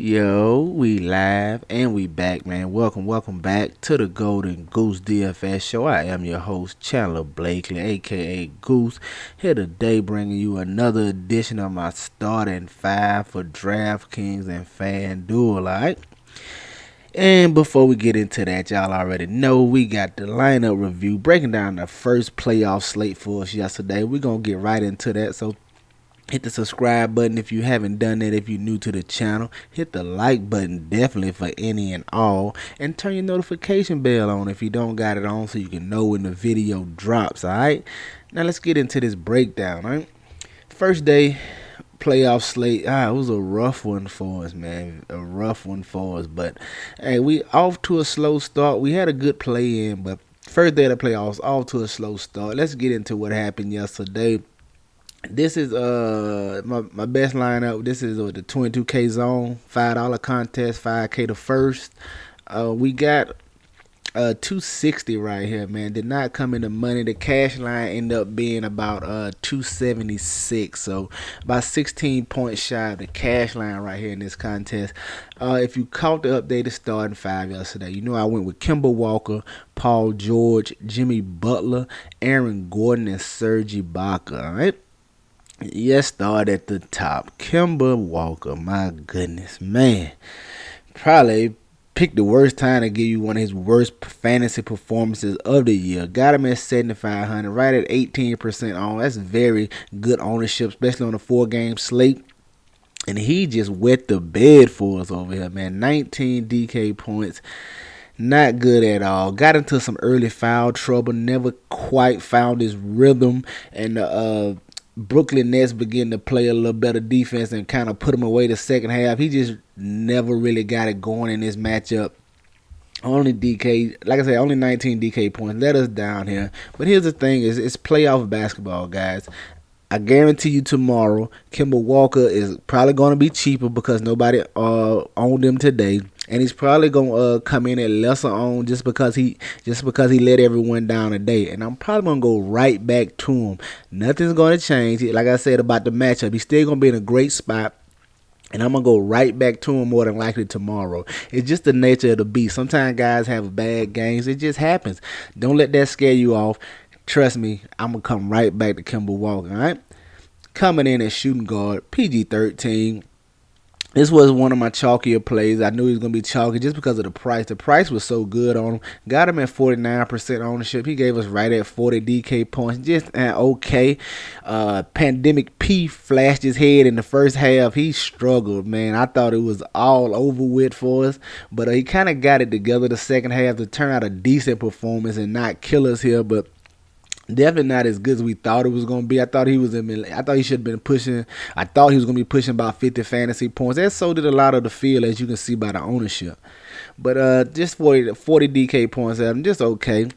Yo, we live and we back, man. Welcome back to the Golden Goose DFS show. I am your host, Chandler Blakely, aka Goose, here today bringing you another edition of my starting five for DraftKings and FanDuel, alright? And before we get into that, y'all already know we got the lineup review breaking down the first playoff slate for us yesterday. We're going to get right into that, so hit the subscribe button if you haven't done that. If you're new to the channel, hit the like button definitely for any and all, and turn your notification bell on if you don't got it on so you can know when the video drops. Alright, now let's get into this breakdown. Alright, first day playoff slate. It was a rough one for us, man. A rough one for us, but hey, we off to a slow start. We had a good play in, but first day of the playoffs off to a slow start. Let's get into what happened yesterday. This is my best lineup. This is the 22K zone, $5 contest, 5K the first. We got 260 right here, man. Did not come into money. The cash line ended up being about 276, so about 16 points shy of the cash line right here in this contest. If you caught the updated starting five yesterday, you know I went with Kemba Walker, Paul George, Jimmy Butler, Aaron Gordon, and Serge Ibaka. All right. Yes, start at the top. Kemba Walker, my goodness, man. Probably picked the worst time to give you one of his worst fantasy performances of the year. Got him at 7,500, right at 18% on. That's very good ownership, especially on a 4-game slate. And he just wet the bed for us over here, man. 19 DK points. Not good at all. Got into some early foul trouble. Never quite found his rhythm. And Brooklyn Nets begin to play a little better defense and kind of put him away the second half. He just never really got it going in this matchup. Only DK, like I said, only 19 DK points. Let us down here. But here's the thing: it's playoff basketball, guys. I guarantee you tomorrow, Kemba Walker is probably going to be cheaper because nobody owned him today. And he's probably gonna come in at lesser owned just because he let everyone down today. And I'm probably gonna go right back to him. Nothing's gonna change. Like I said about the matchup, he's still gonna be in a great spot. And I'm going to go right back to him more than likely tomorrow. It's just the nature of the beast. Sometimes guys have bad games. It just happens. Don't let that scare you off. Trust me, I'm going to come right back to Kemba Walker. All right? Coming in at shooting guard, PG-13. This was one of my chalkier plays. I knew he was going to be chalky just because of the price. The price was so good on him. Got him at 49% ownership. He gave us right at 40 DK points. Just okay. Pandemic P flashed his head in the first half. He struggled, man. I thought it was all over with for us. But he kind of got it together the second half to turn out a decent performance and not kill us here. But definitely not as good as we thought it was going to be. I thought he should have been pushing. I thought he was going to be pushing about 50 fantasy points. And so did a lot of the field, as you can see by the ownership. But just 40 DK points at him, just okay.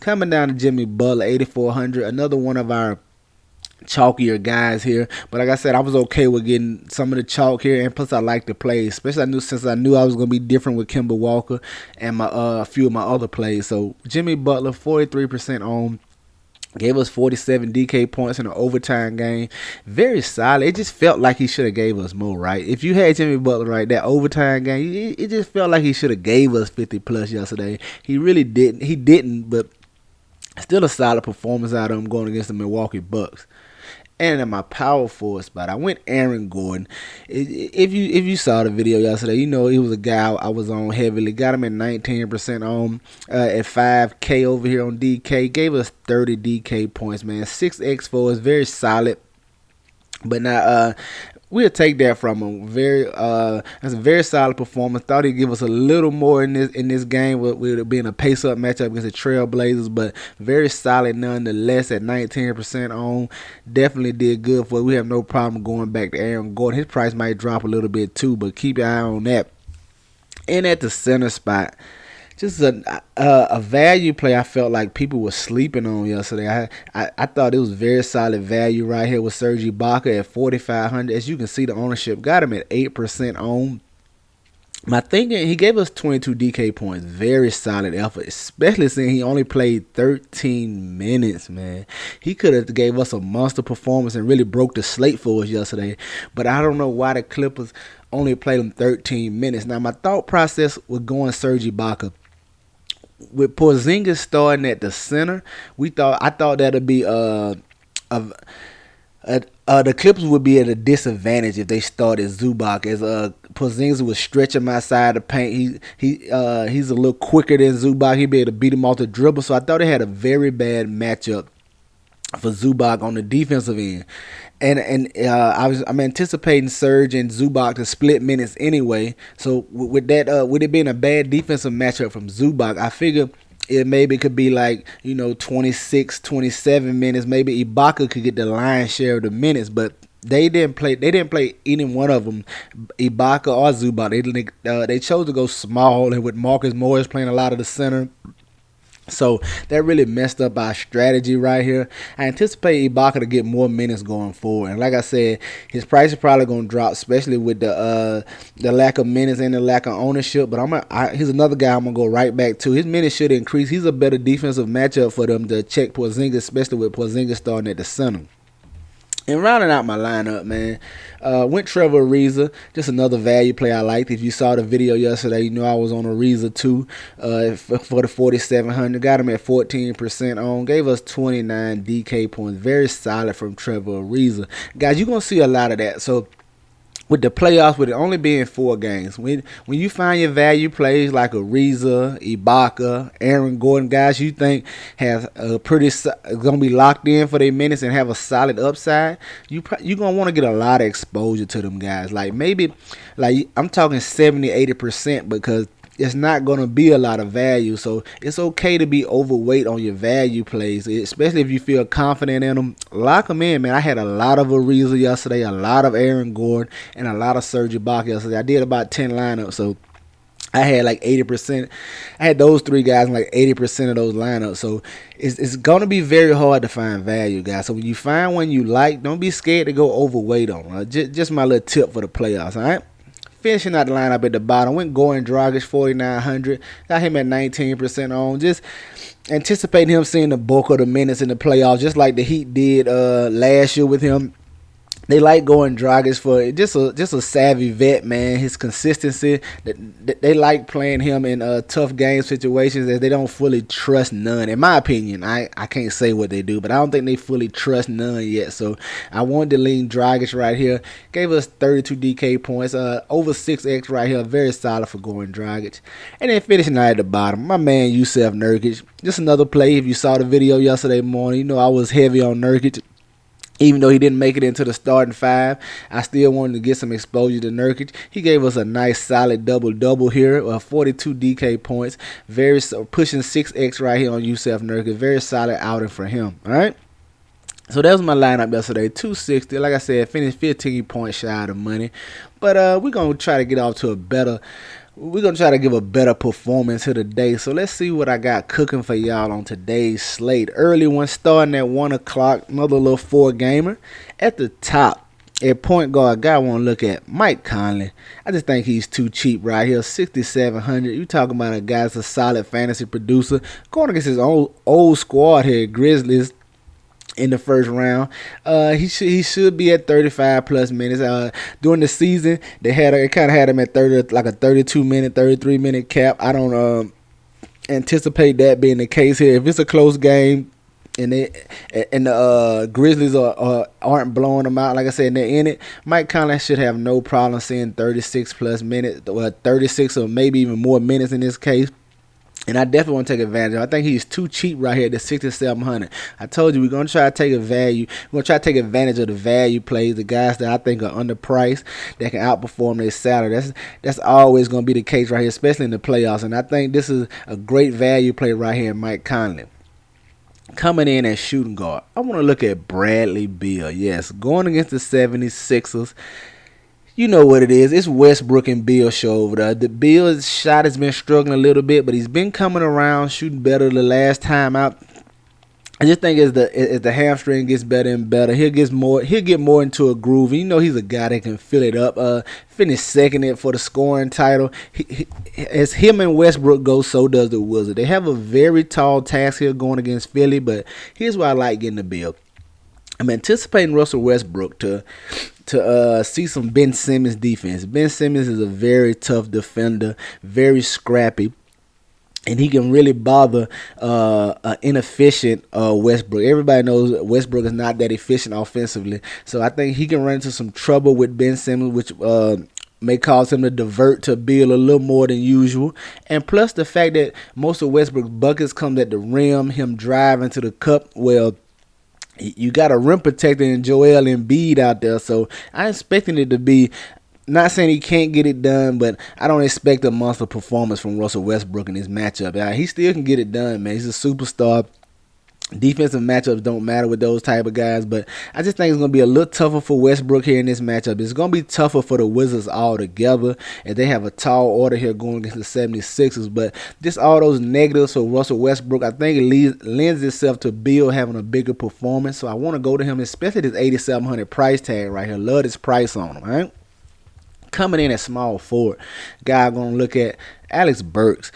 Coming down to Jimmy Butler, 8,400. Another one of our chalkier guys here. But like I said, I was okay with getting some of the chalk here. And plus, I like to play, especially since I knew I was going to be different with Kemba Walker and a few of my other plays. So Jimmy Butler, 43% on. Gave us 47 DK points in an overtime game. Very solid. It just felt like he should have gave us more, right? If you had Jimmy Butler right, that overtime game, it just felt like he should have gave us 50 plus yesterday. He really didn't. He didn't, but still a solid performance out of him going against the Milwaukee Bucks. And in my power forward spot, I went Aaron Gordon. If you saw the video yesterday, you know he was a guy I was on heavily. Got him at 19% on at 5K over here on DK. Gave us 30 DK points, man. 6x4 is very solid. But now we'll take that from him. That's a very solid performance. Thought he'd give us a little more in this game with it being a pace-up matchup against the Trailblazers, but very solid nonetheless at 19% on. Definitely did good for it. We have no problem going back to Aaron Gordon. His price might drop a little bit too, but keep your eye on that. And at the center spot, just a value play I felt like people were sleeping on yesterday. I thought it was very solid value right here with Serge Ibaka at 4,500. As you can see, the ownership got him at 8% on. My thinking, he gave us 22 DK points. Very solid effort, especially since he only played 13 minutes, man. He could have gave us a monster performance and really broke the slate for us yesterday. But I don't know why the Clippers only played him 13 minutes. Now, my thought process was going Serge Ibaka. With Porzingis starting at the center, I thought that'd be the Clippers would be at a disadvantage if they started Zubac, as Porzingis was stretching my side of the paint. He's a little quicker than Zubac. He'd be able to beat him off the dribble. So I thought they had a very bad matchup for Zubac on the defensive end. And I'm anticipating Serge and Zubac to split minutes anyway. So with it being a bad defensive matchup from Zubac, I figure it maybe could be like, 26, 27 minutes. Maybe Ibaka could get the lion's share of the minutes, but they didn't play any one of them, Ibaka or Zubac. They chose to go small, and with Marcus Morris playing a lot of the center. So that really messed up our strategy right here. I anticipate Ibaka to get more minutes going forward. And like I said, his price is probably going to drop, especially with the lack of minutes and the lack of ownership. But he's another guy I'm going to go right back to. His minutes should increase. He's a better defensive matchup for them to check Porzingis, especially with Porzingis starting at the center. And rounding out my lineup, man, went Trevor Ariza, just another value play I liked. If you saw the video yesterday, you know I was on Ariza too for the 4,700. Got him at 14% on. Gave us 29 DK points. Very solid from Trevor Ariza. Guys, you're going to see a lot of that. So with the playoffs, with it only being 4 games, when you find your value plays like Ariza, Ibaka, Aaron Gordon, guys you think has gonna be locked in for their minutes and have a solid upside, you're gonna want to get a lot of exposure to them guys. Like maybe, I'm talking 70-80%, because it's not going to be a lot of value. So it's okay to be overweight on your value plays, especially if you feel confident in them. Lock them in, man. I had a lot of Ariza yesterday, a lot of Aaron Gordon, and a lot of Serge Ibaka yesterday. I did about 10 lineups, so I had like 80%. I had those 3 guys in like 80% of those lineups. So it's going to be very hard to find value, guys. So when you find one you like, don't be scared to go overweight on. Just my little tip for the playoffs, all right? Finishing out the lineup at the bottom, went Goran Dragic 4,900. Got him at 19% on. Just anticipating him seeing the bulk of the minutes in the playoffs, just like the Heat did last year with him. They like going Dragic for just a savvy vet, man. His consistency, they like playing him in tough game situations as they don't fully trust none. In my opinion, I can't say what they do, but I don't think they fully trust none yet. So I wanted to lean Dragic right here. Gave us 32 DK points, over 6x right here. Very solid for going Dragic. And then finishing out at the bottom, my man Jusuf Nurkic. Just another play. If you saw the video yesterday morning, you know I was heavy on Nurkic. Even though he didn't make it into the starting 5, I still wanted to get some exposure to Nurkic. He gave us a nice solid double-double here, 42 DK points. Pushing 6x right here on Jusuf Nurkic. Very solid outing for him. All right. So that was my lineup yesterday, 260. Like I said, finished 15 points shy of the money. But we're going to try to get off to we're going to try to give a better performance here today. So let's see what I got cooking for y'all on today's slate. Early one starting at 1 o'clock. Another little 4-gamer. At the top, at point guard, guy I want to look at Mike Connolly. I just think he's too cheap right here. 6,700. You talking about a guy that's a solid fantasy producer. Going against his old squad here, Grizzlies. In the first round, he should be at 35 plus minutes. During the season, they kind of had him at 30, like a 32-minute, 33-minute cap. I don't anticipate that being the case here. If it's a close game and the Grizzlies aren't blowing them out, like I said, and they're in it, Mike Conley should have no problem seeing 36 plus minutes, 36 or maybe even more minutes in this case. And I definitely want to take advantage of it. I think he's too cheap right here at the 6,700. I told you we're going to try to take We're going to try to take advantage of the value plays, the guys that I think are underpriced, that can outperform their salary. That's always going to be the case right here, especially in the playoffs. And I think this is a great value play right here in Mike Conley. Coming in as shooting guard, I want to look at Bradley Beal. Yes, going against the 76ers. You know what it is. It's Westbrook and Beal show over there. The Beal's shot has been struggling a little bit, but he's been coming around, shooting better the last time out. I just think as the hamstring gets better and better, he'll get more into a groove. And you know he's a guy that can fill it up. Finish second for the scoring title. As him and Westbrook go, so does the Wizards. They have a very tall task here going against Philly, but here's why I like getting the bill. I'm anticipating Russell Westbrook to see some Ben Simmons defense. Ben Simmons is a very tough defender, very scrappy. And he can really bother inefficient Westbrook. Everybody knows Westbrook is not that efficient offensively. So I think he can run into some trouble with Ben Simmons, which may cause him to divert to Beal a little more than usual. And plus the fact that most of Westbrook's buckets come at the rim, him driving to the cup. Well, you got a rim protector in Joel Embiid out there. So I'm expecting it to be, not saying he can't get it done, but I don't expect a monster performance from Russell Westbrook in this matchup. He still can get it done, man. He's a superstar. Defensive matchups don't matter with those type of guys, but I just think it's going to be a little tougher for Westbrook here in this matchup. It's going to be tougher for the Wizards altogether, and they have a tall order here going against the 76ers, but just all those negatives for Russell Westbrook, I think it lends itself to Beal having a bigger performance, so I want to go to him, especially this $8,700 price tag right here. Love this price on him, all right? Coming in at small forward, guy I'm going to look at, Alex Burks.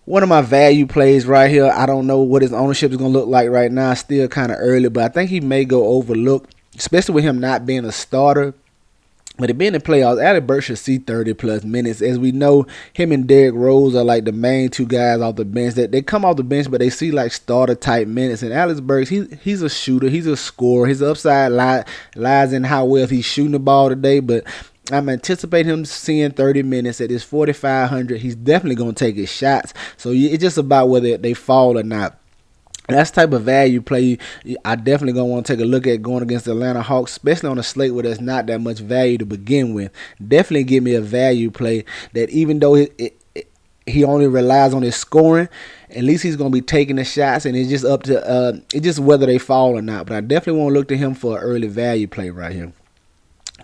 One of my value plays right here. I don't know what his ownership is going to look like right now. Still kind of early, but I think he may go overlooked, especially with him not being a starter. But it being in the playoffs, Alex Burks should see 30-plus minutes. As we know, him and Derrick Rose are like the main two guys off the bench. That they come off the bench, but they see like starter-type minutes. And Alex Burks, he's a shooter. He's a scorer. His upside lies in how well he's shooting the ball today, but I'm anticipating him seeing 30 minutes at his 4,500. He's definitely going to take his shots. So it's just about whether they fall or not. That's the type of value play I definitely going to want to take a look at going against the Atlanta Hawks, especially on a slate where there's not that much value to begin with. Definitely give me a value play that even though he only relies on his scoring, at least he's going to be taking the shots, and it's just up to it's just whether they fall or not. But I definitely want to look to him for an early value play right here.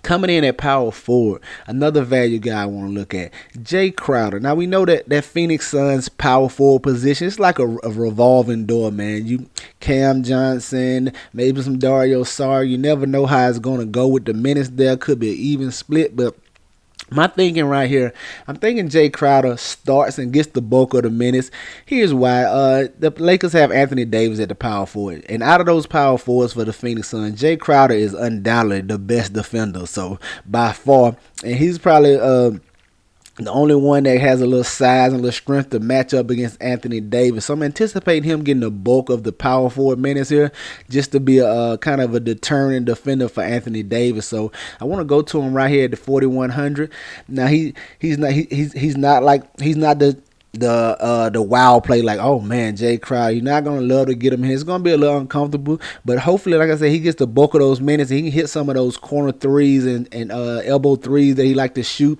Coming in at power forward, another value guy I want to look at, Jay Crowder. Now, we know that Phoenix Suns power forward position, it's like a revolving door, man. You Cam Johnson, maybe some Dario Saric. You never know how it's going to go with the minutes there. Could be an even split, but my thinking right here, I'm thinking Jay Crowder starts and gets the bulk of the minutes. Here's why. The Lakers have Anthony Davis at the power forward. And out of those power forwards for the Phoenix Suns, Jay Crowder is undoubtedly the best defender. So, by far. And he's probably the only one that has a little size and a little strength to match up against Anthony Davis. So I'm anticipating him getting the bulk of the power forward minutes here, just to be a kind of a deterrent defender for Anthony Davis. So I want to go to him right here at the 4,100. Now he's not the wow play like, oh man, Jay Crowder, you're not gonna love to get him here. It's gonna be a little uncomfortable, but hopefully, like I said, he gets the bulk of those minutes. He can hit some of those corner threes and elbow threes that he like to shoot,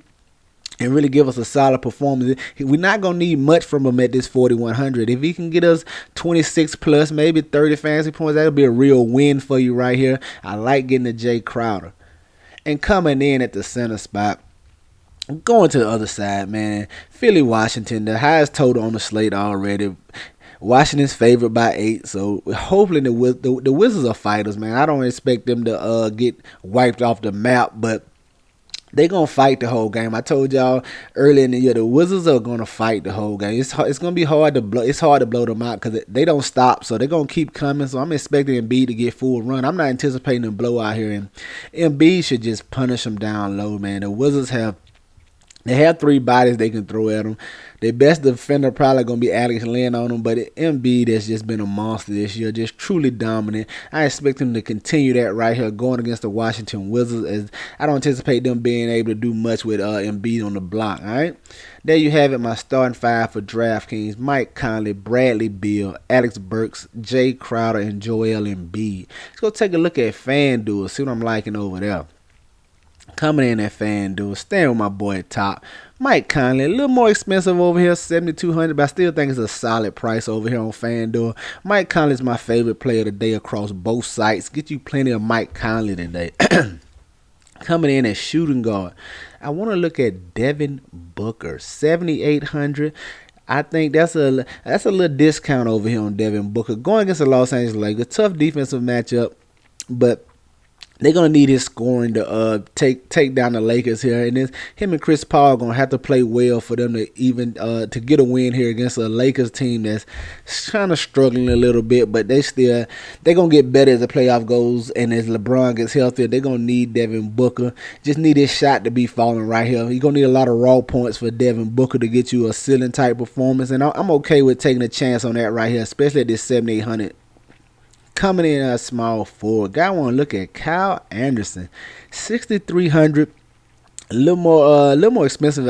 and really give us a solid performance. We're not going to need much from him at this 4,100. If he can get us 26 plus, maybe 30 fantasy points, that'll be a real win for you right here. I like getting the Jay Crowder. And coming in at the center spot, going to the other side, man, Philly, Washington, the highest total on the slate already. Washington's favored by 8, so hopefully the Wizards are fighters, man. I don't expect them to get wiped off the map, but they're going to fight the whole game. I told y'all earlier in the year, the Wizards are going to fight the whole game. It's going to be hard to blow. It's hard to blow them out because they don't stop, so they're going to keep coming. So I'm expecting Embiid to get full run. I'm not anticipating a blowout here, and Embiid should just punish them down low, man. The Wizards have 3 bodies they can throw at them. Their best defender probably going to be Alex Len on them, but Embiid has just been a monster this year, just truly dominant. I expect him to continue that right here going against the Washington Wizards, as I don't anticipate them being able to do much with Embiid on the block, all right? There you have it, my starting 5 for DraftKings: Mike Conley, Bradley Beal, Alex Burks, Jay Crowder, and Joel Embiid. Let's go take a look at FanDuel, see what I'm liking over there. Coming in at FanDuel, staying with my boy at top, Mike Conley, a little more expensive over here, $7,200, but I still think it's a solid price over here on FanDuel. Mike Conley is my favorite player today across both sites. Get you plenty of Mike Conley today. Coming in at shooting guard, I want to look at Devin Booker, $7,800. I think that's a little discount over here on Devin Booker going against the Los Angeles Lakers. Tough defensive matchup, but they're gonna need his scoring to take down the Lakers here, and then him and Chris Paul are gonna have to play well for them to even to get a win here against a Lakers team that's kind of struggling a little bit, but they're gonna get better as the playoff goes and as LeBron gets healthier. They're gonna need Devin Booker. Just need his shot to be falling right here. You're gonna need a lot of raw points for Devin Booker to get you a ceiling type performance, and I'm okay with taking a chance on that right here, especially at this 7,800. Coming in a small forward. Guy want to look at Kyle Anderson, 6,300. A little more expensive.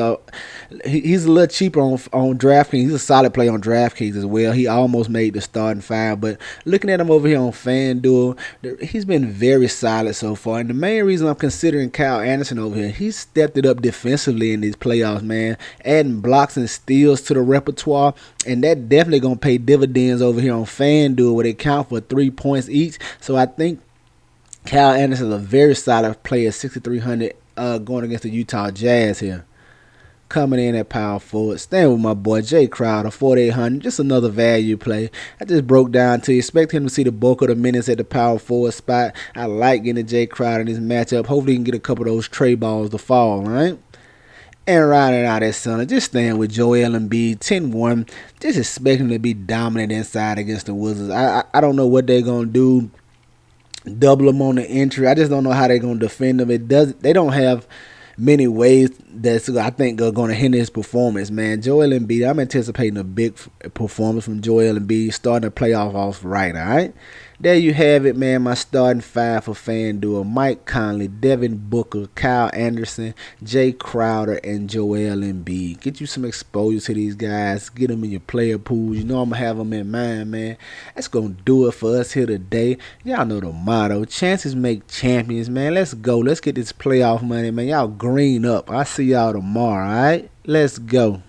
He's a little cheaper on DraftKings. He's a solid play on DraftKings as well. He almost made the starting five, but looking at him over here on FanDuel, he's been very solid so far. And the main reason I'm considering Kyle Anderson over here, he's stepped it up defensively in these playoffs, man, adding blocks and steals to the repertoire, and that definitely gonna pay dividends over here on FanDuel, where they count for 3 points each. So I think Kyle Anderson is a very solid player, 6,300. Going against the Utah Jazz here. Coming in at power forward. Staying with my boy Jay Crowder, 4,800. Just another value play. I just broke down to expect him to see the bulk of the minutes at the power forward spot. I like getting Jay Crowder in this matchup. Hopefully he can get a couple of those tray balls to fall, right? And rounding out that center, just staying with Joel Embiid, 10-1. Just expecting him to be dominant inside against the Wizards. I don't know what they're going to do. Double them on the entry. I just don't know how they're going to defend them. They don't have many ways that's I think are going to hinder his performance, man. Joel Embiid, I'm anticipating a big performance from Joel Embiid, starting the playoff off right, all right? There you have it, man. My starting five for FanDuel: Mike Connolly, Devin Booker, Kyle Anderson, Jay Crowder, and Joel Embiid. Get you some exposure to these guys. Get them in your player pools. You know I'm going to have them in mind, man. That's going to do it for us here today. Y'all know the motto. Chances make champions, man. Let's go. Let's get this playoff money, man. Y'all green up. I'll see y'all tomorrow, all right? Let's go.